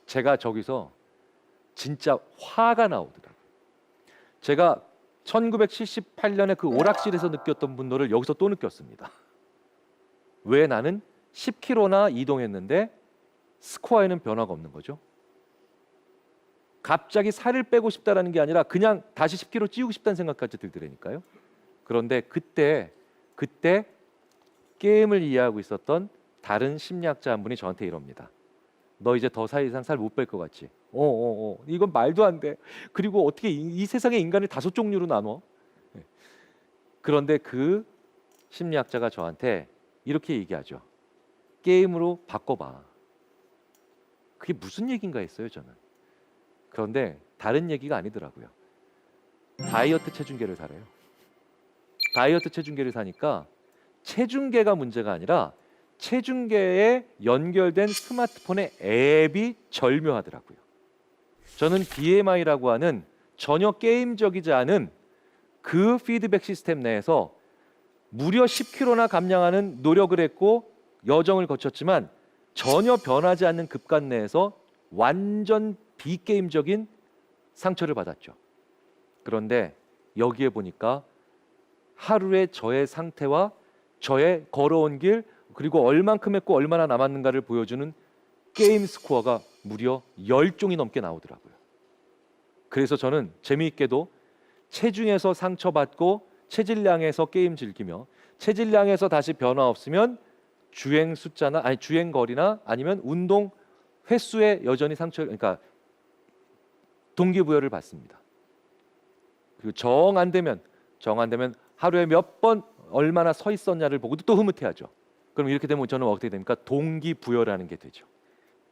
제가 저기서 진짜 화가 나오더라고요. 제가 1978년에 그 오락실에서 느꼈던 분노를 여기서 또 느꼈습니다. 왜 나는 10kg나 이동했는데 스코어에는 변화가 없는 거죠? 갑자기 살을 빼고 싶다라는 게 아니라 그냥 다시 10kg 찌우고 싶다는 생각까지 들더라니까요. 그런데 그때 게임을 이해하고 있었던 다른 심리학자 한 분이 저한테 이럽니다. 너 이제 더 이상 살 못 뺄 것 같지? 이건 말도 안 돼. 그리고 어떻게 이 세상의 인간을 5종류로 나눠? 그런데 그 심리학자가 저한테 이렇게 얘기하죠. 게임으로 바꿔봐. 그게 무슨 얘기인가 했어요, 저는. 그런데 다른 얘기가 아니더라고요. 다이어트 체중계를 사래요. 다이어트 체중계를 사니까 체중계가 문제가 아니라 체중계에 연결된 스마트폰의 앱이 절묘하더라고요. 저는 BMI라고 하는 전혀 게임적이지 않은 그 피드백 시스템 내에서 무려 10kg나 감량하는 노력을 했고 여정을 거쳤지만 전혀 변하지 않는 급관 내에서 완전 비게임적인 상처를 받았죠. 그런데 여기에 보니까 하루의 저의 상태와 저의 걸어온 길 그리고 얼만큼 했고 얼마나 남았는가를 보여주는 게임 스코어가 무려 10종이 넘게 나오더라고요. 그래서 저는 재미있게도 체중에서 상처받고 체질량에서 게임 즐기며 체질량에서 다시 변화 없으면 주행 숫자나 주행 거리나 아니면 운동 횟수에 여전히 그러니까 동기부여를 받습니다. 그리고 정 안 되면 하루에 몇 번 얼마나 서 있었냐를 보고도 또 흐뭇해하죠. 그럼 이렇게 되면 저는 어떻게 됩니까? 동기부여라는 게 되죠.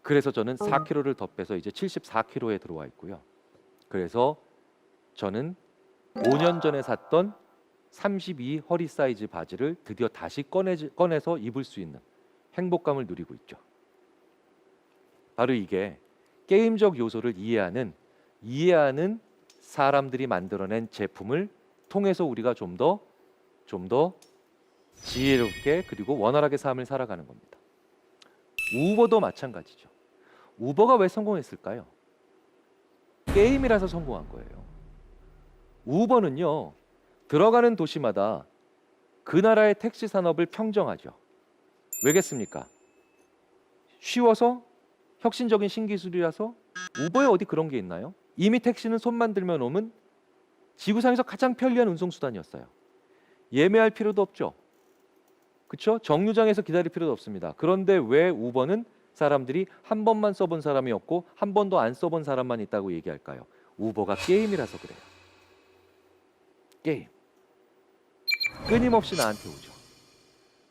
그래서 저는 4kg를 더 빼서 이제 74kg에 들어와 있고요. 그래서 저는 5년 전에 샀던 32 허리 사이즈 바지를 드디어 다시 꺼내서 입을 수 있는 행복감을 누리고 있죠. 바로 이게 게임적 요소를 이해하는 사람들이 만들어낸 제품을 통해서 우리가 좀 더 지혜롭게 그리고 원활하게 삶을 살아가는 겁니다. 우버도 마찬가지죠. 우버가 왜 성공했을까요? 게임이라서 성공한 거예요. 우버는요, 들어가는 도시마다 그 나라의 택시 산업을 평정하죠. 왜겠습니까? 쉬워서 혁신적인 신기술이라서. 우버에 어디 그런 게 있나요? 이미 택시는 손만 들면 오면 지구상에서 가장 편리한 운송수단이었어요. 예매할 필요도 없죠. 그렇죠? 정류장에서 기다릴 필요도 없습니다. 그런데 왜 우버는 사람들이 한 번만 써본 사람이 없고 한 번도 안 써본 사람만 있다고 얘기할까요? 우버가 게임이라서 그래요. 게임. 끊임없이 나한테 오죠.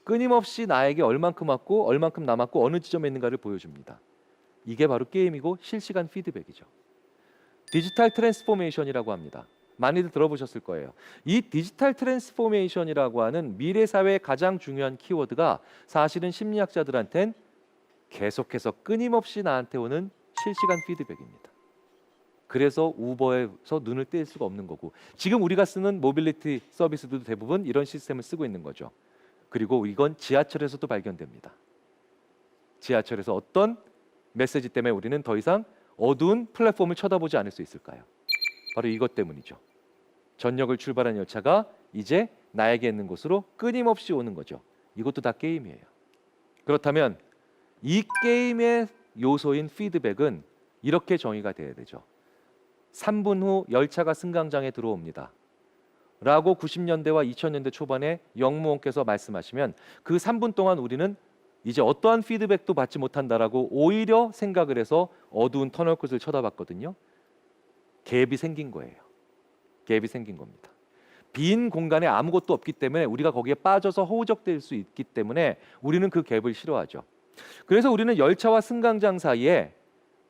끊임없이 나에게 얼만큼 왔고 얼만큼 남았고 어느 지점에 있는가를 보여줍니다. 이게 바로 게임이고 실시간 피드백이죠. 디지털 트랜스포메이션이라고 합니다. 많이들 들어보셨을 거예요. 이 디지털 트랜스포메이션이라고 하는 미래 사회의 가장 중요한 키워드가 사실은 심리학자들한텐 계속해서 끊임없이 나한테 오는 실시간 피드백입니다. 그래서 우버에서 눈을 뗄 수가 없는 거고, 지금 우리가 쓰는 모빌리티 서비스들도 대부분 이런 시스템을 쓰고 있는 거죠. 그리고 이건 지하철에서도 발견됩니다. 지하철에서 어떤 메시지 때문에 우리는 더 이상 어두운 플랫폼을 쳐다보지 않을 수 있을까요? 바로 이것 때문이죠. 전역을 출발한 열차가 이제 나에게 있는 곳으로 끊임없이 오는 거죠. 이것도 다 게임이에요. 그렇다면 이 게임의 요소인 피드백은 이렇게 정의가 돼야 되죠. 3분 후 열차가 승강장에 들어옵니다. 라고 90년대와 2000년대 초반에 영무원께서 말씀하시면 그 3분 동안 우리는 이제 어떠한 피드백도 받지 못한다라고 오히려 생각을 해서 어두운 터널 끝을 쳐다봤거든요. 갭이 생긴 거예요. 갭이 생긴 겁니다. 빈 공간에 아무것도 없기 때문에 우리가 거기에 빠져서 허우적될 수 있기 때문에 우리는 그 갭을 싫어하죠. 그래서 우리는 열차와 승강장 사이에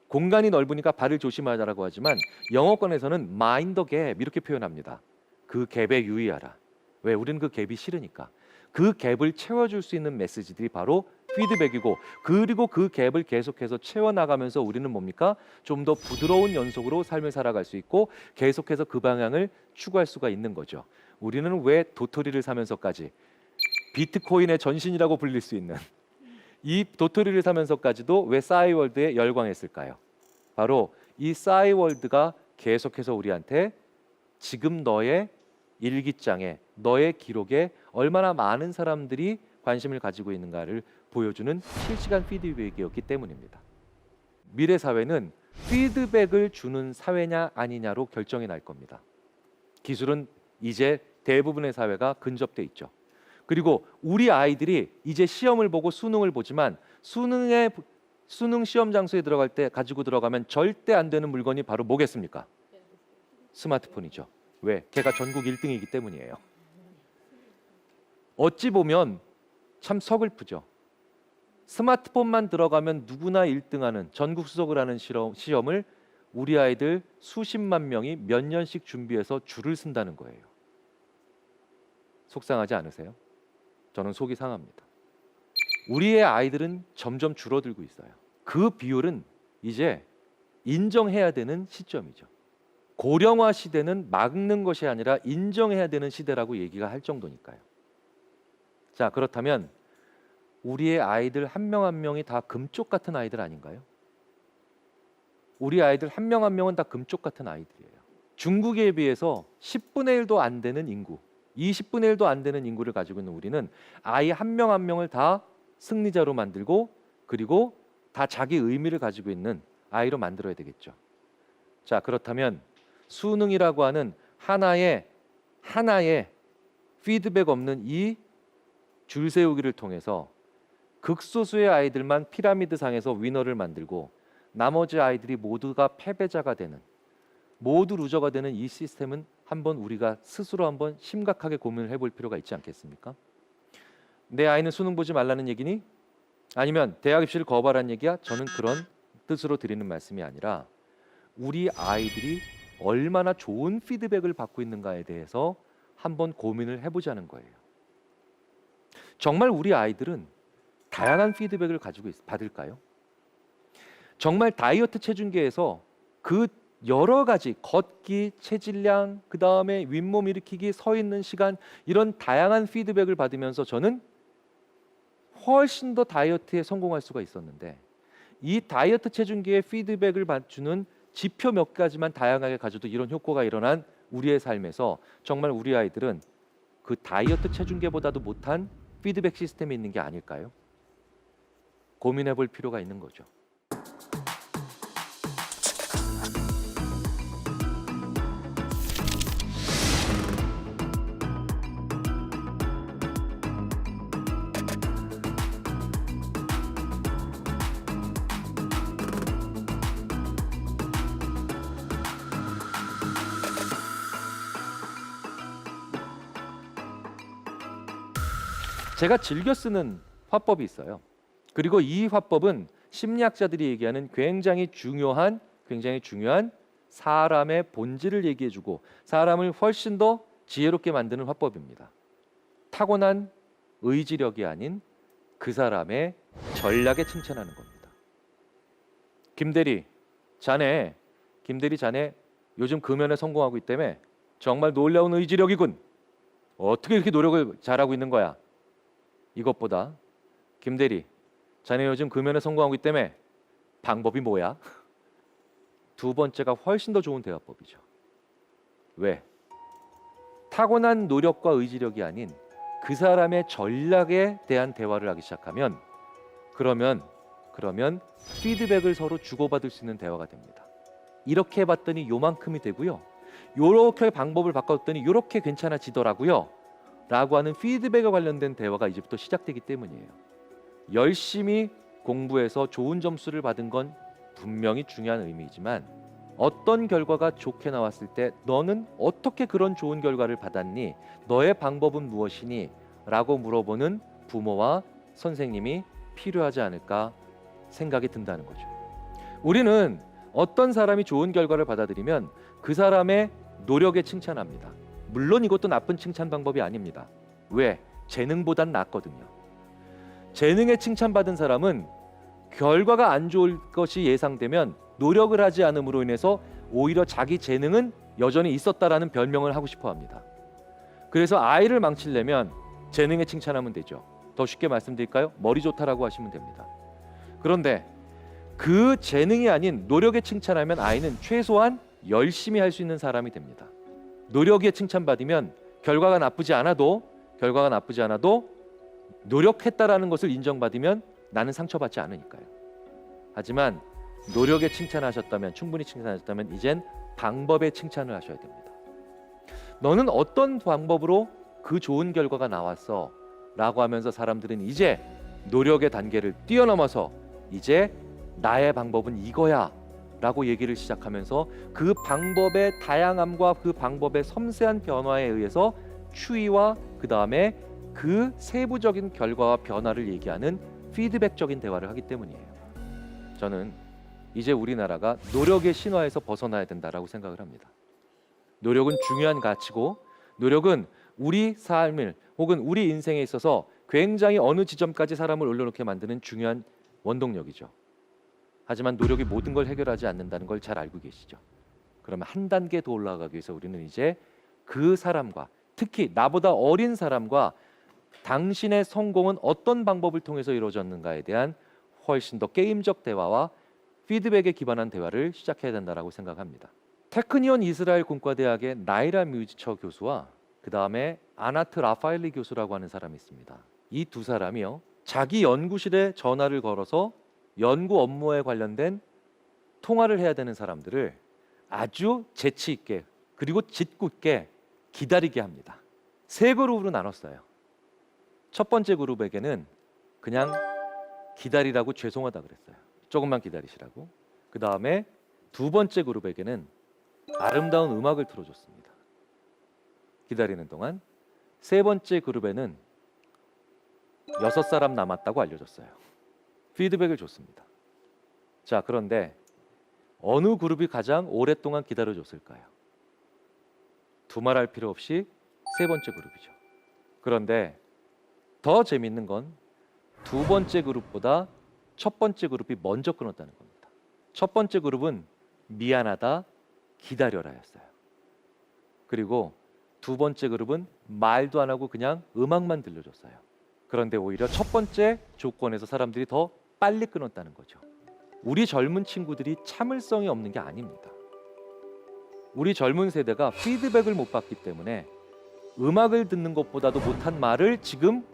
공간이 넓으니까 발을 조심하자라고 하지만 영어권에서는 mind the gap 이렇게 표현합니다. 그 갭에 유의하라. 왜? 우리는 그 갭이 싫으니까. 그 갭을 채워줄 수 있는 메시지들이 바로 피드백이고, 그리고 그 갭을 계속해서 채워나가면서 우리는 뭡니까? 좀 더 부드러운 연속으로 삶을 살아갈 수 있고 계속해서 그 방향을 추구할 수가 있는 거죠. 우리는 왜 도토리를 사면서까지 비트코인의 전신이라고 불릴 수 있는 이 도토리를 사면서까지도 왜 싸이월드에 열광했을까요? 바로 이 싸이월드가 계속해서 우리한테 지금 너의 일기장에, 너의 기록에 얼마나 많은 사람들이 관심을 가지고 있는가를 보여주는 실시간 피드백이었기 때문입니다. 미래 사회는 피드백을 주는 사회냐 아니냐로 결정이 날 겁니다. 기술은 이제 대부분의 사회가 근접돼 있죠. 그리고 우리 아이들이 이제 시험을 보고 수능을 보지만 수능 시험 장소에 들어갈 때 가지고 들어가면 절대 안 되는 물건이 바로 뭐겠습니까? 스마트폰이죠. 왜? 걔가 전국 1등이기 때문이에요. 어찌 보면 참 서글프죠. 스마트폰만 들어가면 누구나 1등하는 전국 수석을 하는 시험을 우리 아이들 수십만 명이 몇 년씩 준비해서 줄을 쓴다는 거예요. 속상하지 않으세요? 저는 속이 상합니다. 우리의 아이들은 점점 줄어들고 있어요. 그 비율은 이제 인정해야 되는 시점이죠. 고령화 시대는 막는 것이 아니라 인정해야 되는 시대라고 얘기가 할 정도니까요. 자, 그렇다면 우리의 아이들 한 명 한 명이 다 금쪽 같은 아이들 아닌가요? 우리 아이들 한 명 한 명은 다 금쪽 같은 아이들이에요. 중국에 비해서 10분의 1도 안 되는 인구, 20분의 1도 안 되는 인구를 가지고 있는 우리는 아이 한 명 한 명을 다 승리자로 만들고, 그리고 다 자기 의미를 가지고 있는 아이로 만들어야 되겠죠. 자, 그렇다면 수능이라고 하는 하나의 피드백 없는 이 줄 세우기를 통해서 극소수의 아이들만 피라미드 상에서 위너를 만들고 나머지 아이들이 모두가 패배자가 되는, 모두 루저가 되는 이 시스템은 한번 우리가 스스로 한번 심각하게 고민을 해볼 필요가 있지 않겠습니까? 내 아이는 수능 보지 말라는 얘기니? 아니면 대학 입시를 거부하라는 얘기야? 저는 그런 뜻으로 드리는 말씀이 아니라 우리 아이들이 얼마나 좋은 피드백을 받고 있는가에 대해서 한번 고민을 해보자는 거예요. 정말 우리 아이들은 다양한 피드백을 가지고 받을까요? 정말 다이어트 체중계에서 그 여러 가지 걷기, 체질량, 그 다음에 윗몸 일으키기, 서 있는 시간 이런 다양한 피드백을 받으면서 저는 훨씬 더 다이어트에 성공할 수가 있었는데 이 다이어트 체중계의 피드백을 주는 지표 몇 가지만 다양하게 가져도 이런 효과가 일어난 우리의 삶에서 정말 우리 아이들은 그 다이어트 체중계보다도 못한 피드백 시스템이 있는 게 아닐까요? 고민해 볼 필요가 있는 거죠. 제가 즐겨 쓰는 화법이 있어요. 그리고 이 화법은 심리학자들이 얘기하는 굉장히 중요한 사람의 본질을 얘기해주고 사람을 훨씬 더 지혜롭게 만드는 화법입니다. 타고난 의지력이 아닌 그 사람의 전략에 칭찬하는 겁니다. 김대리 자네 요즘 금연에 성공하고 있다며? 정말 놀라운 의지력이군. 어떻게 이렇게 노력을 잘하고 있는 거야? 이것보다 김대리 자네 요즘 금연에 성공하고 있다며? 방법이 뭐야? 두 번째가 훨씬 더 좋은 대화법이죠. 왜? 타고난 노력과 의지력이 아닌 그 사람의 전략에 대한 대화를 하기 시작하면 그러면 피드백을 서로 주고받을 수 있는 대화가 됩니다. 이렇게 해봤더니 요만큼이 되고요. 요렇게 방법을 바꿨더니 요렇게 괜찮아지더라고요. 라고 하는 피드백에 관련된 대화가 이제부터 시작되기 때문이에요. 열심히 공부해서 좋은 점수를 받은 건 분명히 중요한 의미이지만 어떤 결과가 좋게 나왔을 때 너는 어떻게 그런 좋은 결과를 받았니? 너의 방법은 무엇이니? 라고 물어보는 부모와 선생님이 필요하지 않을까 생각이 든다는 거죠. 우리는 어떤 사람이 좋은 결과를 받아들이면 그 사람의 노력에 칭찬합니다. 물론 이것도 나쁜 칭찬 방법이 아닙니다. 왜? 재능보단 낫거든요. 재능에 칭찬받은 사람은 결과가 안 좋을 것이 예상되면 노력을 하지 않음으로 인해서 오히려 자기 재능은 여전히 있었다라는 별명을 하고 싶어 합니다. 그래서 아이를 망치려면 재능에 칭찬하면 되죠. 더 쉽게 말씀드릴까요? 머리 좋다라고 하시면 됩니다. 그런데 그 재능이 아닌 노력에 칭찬하면 아이는 최소한 열심히 할 수 있는 사람이 됩니다. 노력에 칭찬받으면 결과가 나쁘지 않아도 노력했다라는 것을 인정받으면 나는 상처받지 않으니까요. 하지만 노력에 충분히 칭찬하셨다면 이젠 방법에 칭찬을 하셔야 됩니다. 너는 어떤 방법으로 그 좋은 결과가 나왔어? 라고 하면서 사람들은 이제 노력의 단계를 뛰어넘어서 이제 나의 방법은 이거야 라고 얘기를 시작하면서 그 방법의 다양함과 그 방법의 섬세한 변화에 의해서 추이와 그 다음에 그 세부적인 결과와 변화를 얘기하는 피드백적인 대화를 하기 때문이에요. 저는 이제 우리나라가 노력의 신화에서 벗어나야 된다라고 생각을 합니다. 노력은 중요한 가치고 노력은 우리 삶을 혹은 우리 인생에 있어서 굉장히 어느 지점까지 사람을 올려놓게 만드는 중요한 원동력이죠. 하지만 노력이 모든 걸 해결하지 않는다는 걸 잘 알고 계시죠. 그러면 한 단계 더 올라가기 위해서 우리는 이제 그 사람과 특히 나보다 어린 사람과 당신의 성공은 어떤 방법을 통해서 이루어졌는가에 대한 훨씬 더 게임적 대화와 피드백에 기반한 대화를 시작해야 된다고 생각합니다. 테크니온 이스라엘 공과대학의 나이라 뮤지처 교수와 그 다음에 아나트 라파엘리 교수라고 하는 사람이 있습니다. 이 두 사람이요, 자기 연구실에 전화를 걸어서 연구 업무에 관련된 통화를 해야 되는 사람들을 아주 재치 있게 그리고 짓궂게 기다리게 합니다. 세 그룹으로 나눴어요. 첫 번째 그룹에게는 그냥 기다리라고 죄송하다 그랬어요. 조금만 기다리시라고. 그 다음에 두 번째 그룹에게는 아름다운 음악을 틀어줬습니다. 기다리는 동안. 세 번째 그룹에는 6사람 남았다고 알려줬어요. 피드백을 줬습니다. 자, 그런데 어느 그룹이 가장 오랫동안 기다려줬을까요? 두말할 필요 없이 세 번째 그룹이죠. 그런데 더 재밌는 건 두 번째 그룹보다 첫 번째 그룹이 먼저 끊었다는 겁니다. 첫 번째 그룹은 미안하다, 기다려라였어요. 그리고 두 번째 그룹은 말도 안 하고 그냥 음악만 들려줬어요. 그런데 오히려 첫 번째 조건에서 사람들이 더 빨리 끊었다는 거죠. 우리 젊은 친구들이 참을성이 없는 게 아닙니다. 우리 젊은 세대가 피드백을 못 받기 때문에 음악을 듣는 것보다도 못한 말을 지금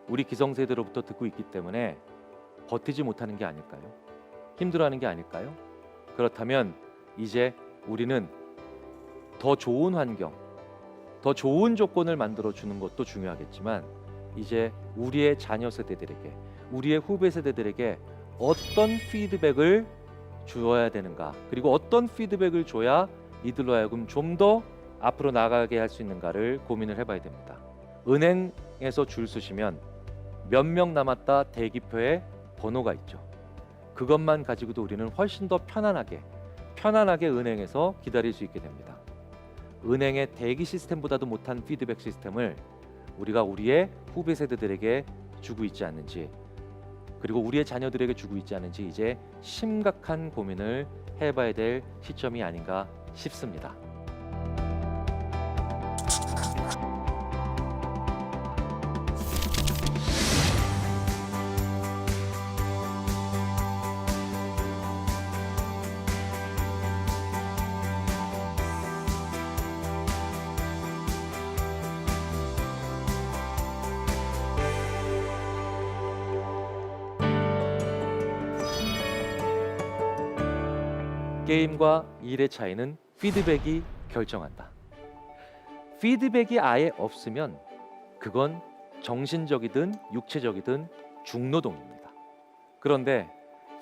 우리 기성세대로부터 듣고 있기 때문에 버티지 못하는 게 아닐까요? 힘들어하는 게 아닐까요? 그렇다면 이제 우리는 더 좋은 환경, 더 좋은 조건을 만들어 주는 것도 중요하겠지만 이제 우리의 자녀 세대들에게, 우리의 후배 세대들에게 어떤 피드백을 주어야 되는가, 그리고 어떤 피드백을 줘야 이들로 하여금 좀 더 앞으로 나가게 할 수 있는가를 고민을 해봐야 됩니다. 은행에서 줄 서시면 몇 명 남았다 대기표에 번호가 있죠. 그것만 가지고도 우리는 훨씬 더 편안하게 은행에서 기다릴 수 있게 됩니다. 은행의 대기 시스템보다도 못한 피드백 시스템을 우리가 우리의 후배 세대들에게 주고 있지 않는지, 그리고 우리의 자녀들에게 주고 있지 않은지 이제 심각한 고민을 해봐야 될 시점이 아닌가 싶습니다. 게임과 일의 차이는 피드백이 결정한다. 피드백이 아예 없으면 그건 정신적이든 육체적이든 중노동입니다. 그런데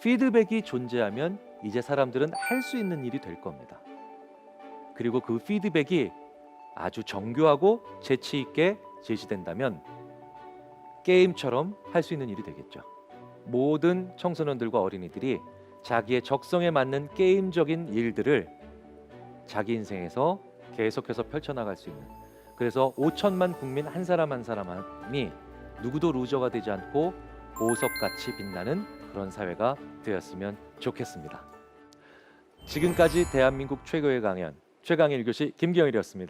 피드백이 존재하면 이제 사람들은 할 수 있는 일이 될 겁니다. 그리고 그 피드백이 아주 정교하고 재치 있게 제시된다면 게임처럼 할 수 있는 일이 되겠죠. 모든 청소년들과 어린이들이 자기의 적성에 맞는 게임적인 일들을 자기 인생에서 계속해서 펼쳐나갈 수 있는, 그래서 5천만 국민 한 사람 한 사람이 누구도 루저가 되지 않고 보석같이 빛나는 그런 사회가 되었으면 좋겠습니다. 지금까지 대한민국 최고의 강연 최강의 1교시 김경일이었습니다.